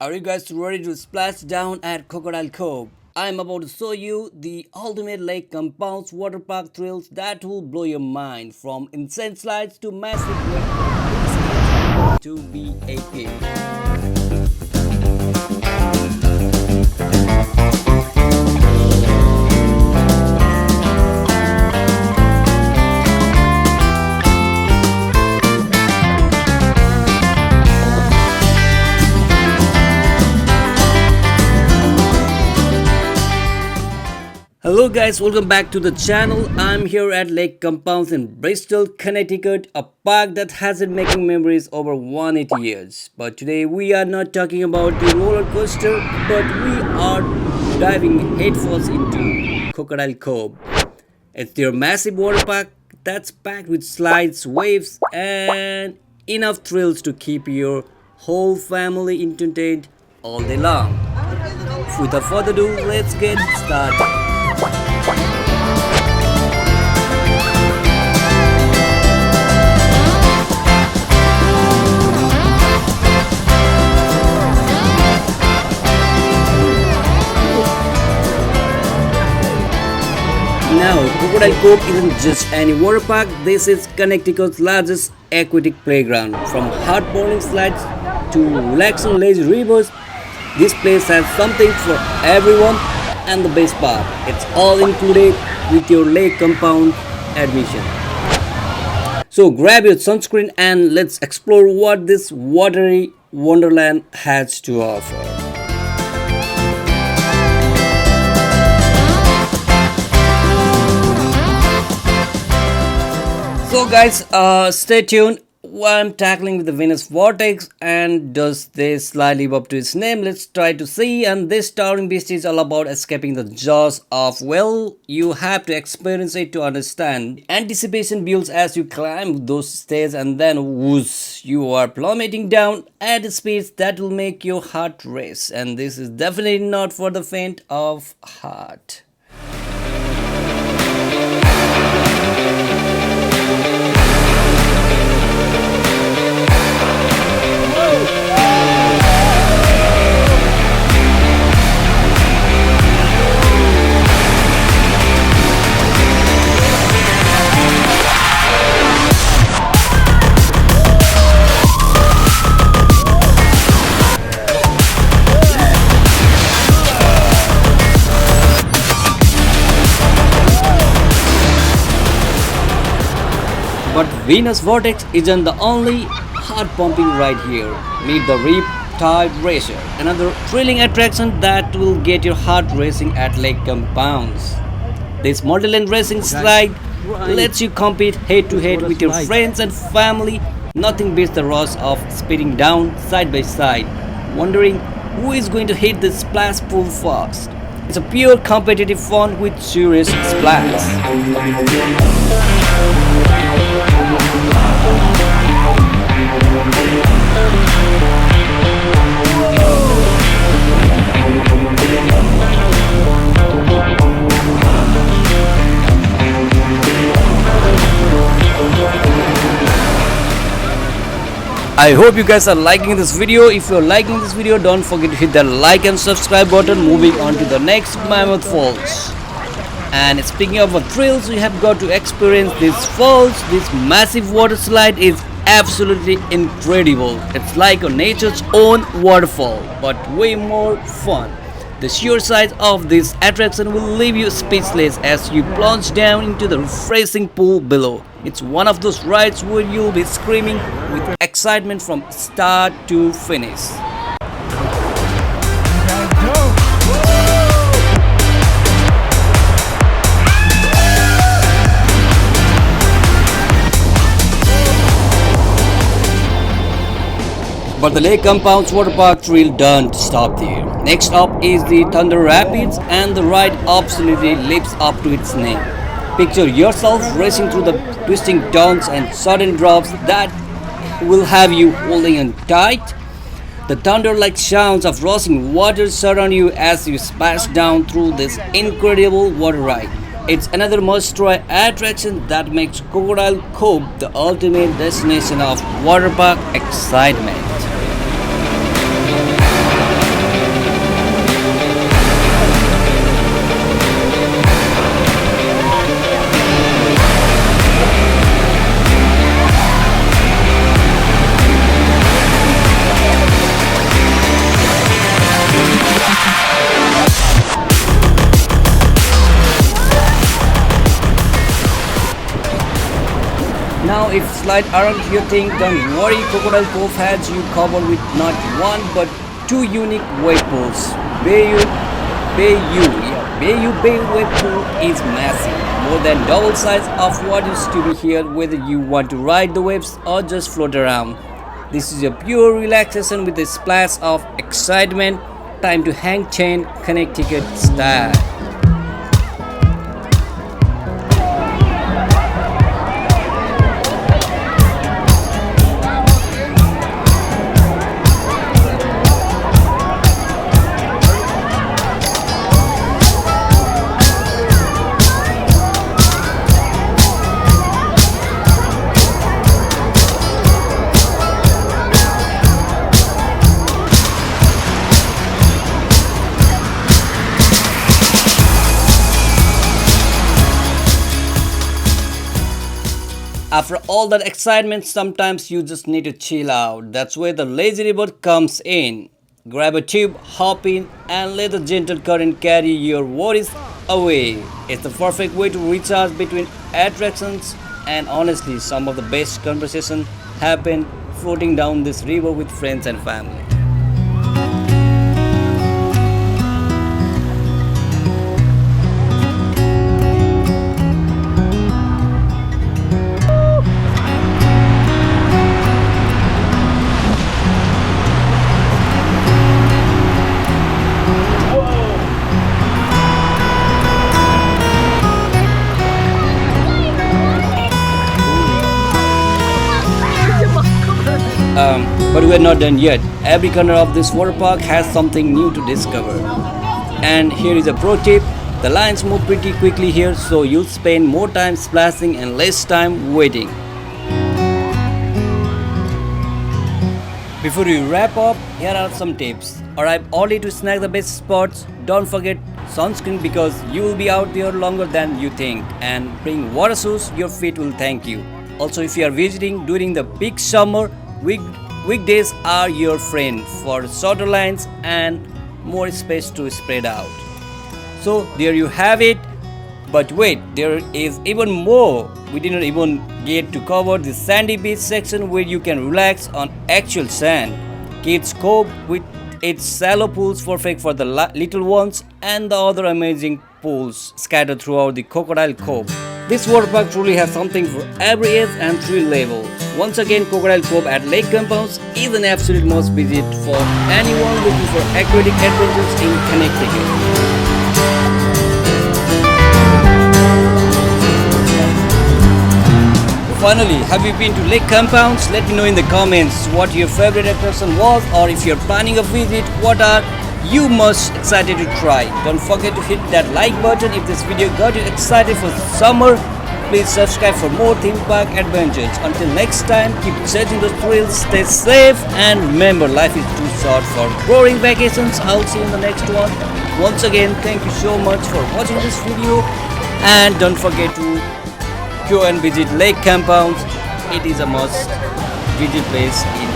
Are you guys ready to splash down at Crocodile Cove? I'm about to show you the ultimate Lake Compounce water park thrills that will blow your mind, from insane slides to massive wave to be a kid. Hello guys, welcome back to the channel. I'm here at Lake Compounce in Bristol, Connecticut, a park that has been making memories over 180 years. But today we are not talking about the roller coaster, but we are diving headfirst into Crocodile Cove. It's their massive water park that's packed with slides, waves, and enough thrills to keep your whole family entertained all day long. Without further ado, let's get started. Now, Crocodile Cove isn't just any water park, this is Connecticut's largest aquatic playground. From heart-pounding slides to relaxing lazy rivers, this place has something for everyone, and the best part, it's all included with your Lake Compound admission. So grab your sunscreen and let's explore what this watery wonderland has to offer. So guys, stay tuned. I'm tackling with the Venus Vortex, and does this slightly live up to its name? Let's try to see. And this towering beast is all about escaping the jaws of, well, you have to experience it to understand. Anticipation builds as you climb those stairs, and then whoosh, you are plummeting down at speeds that will make your heart race. And this is definitely not for the faint of heart. But Venus Vortex isn't the only heart-pumping ride here. Meet the RIPTIDE Racer, another thrilling attraction that will get your heart racing at Lake Compounce. This multi-lane racing slide lets you compete head-to-head with your friends and family. Nothing beats the rush of speeding down side by side, wondering who is going to hit the splash pool first. It's a pure competitive fun with serious splash. I hope you guys are liking this video. If you're liking this video, don't forget to hit the like and subscribe button. Moving on to the next Mammoth Falls. And speaking of thrills, you have got to experience these falls. This massive water slide is absolutely incredible. It's like a nature's own waterfall, but way more fun. The sheer size of this attraction will leave you speechless as you plunge down into the refreshing pool below. It's one of those rides where you'll be screaming with excitement from start to finish. But the Lake Compounce water park thrill don't stop there. Next up is the Thunder Rapids, and the ride absolutely lives up to its name. Picture yourself racing through the twisting turns and sudden drops that will have you holding on tight. The thunder-like sounds of rushing water surround you as you splash down through this incredible water ride. It's another must-try attraction that makes Crocodile Cove the ultimate destination of water park excitement. Now if slide around your thing, don't worry, Crocodile Cove has you covered with not one but two unique wave pools. Bayou Bay wave pool is massive, more than double size of what used to be here, whether you want to ride the waves or just float around. This is a pure relaxation with a splash of excitement. Time to hang chain Connecticut style. After all that excitement, sometimes you just need to chill out. That's where the lazy river comes in. Grab a tube, hop in, and let the gentle current carry your worries away. It's the perfect way to recharge between attractions, and honestly, some of the best conversations happen floating down this river with friends and family. But we are not done yet. Every corner of this water park has something new to discover. And here is a pro tip. The lines move pretty quickly here, so you'll spend more time splashing and less time waiting. Before we wrap up, here are some tips. Arrive early to snag the best spots. Don't forget sunscreen because you will be out there longer than you think. And bring water shoes, your feet will thank you. Also, if you are visiting during the peak summer, weekdays are your friend for shorter lines and more space to spread out. So there you have it. But wait, there is even more. We didn't even get to cover the sandy beach section where you can relax on actual sand. Kids Cove with its shallow pools perfect for the little ones, and the other amazing pools scattered throughout the Crocodile Cove. This water park truly has something for every age and thrill level. Once again, Crocodile Cove at Lake Compounce is an absolute must visit for anyone looking for aquatic adventures in Connecticut. Finally, have you been to Lake Compounce? Let me know in the comments what your favorite attraction was, or if you're planning a visit, what are you most excited to try. Don't forget to hit that like button if this video got you excited for summer. Please subscribe for more theme park adventures. Until next time, keep chasing the thrills, stay safe, and remember, life is too short for boring vacations. I'll see you in the next one. Once again, thank you so much for watching this video, and don't forget to go and visit Lake Compounce. It is a must visit place in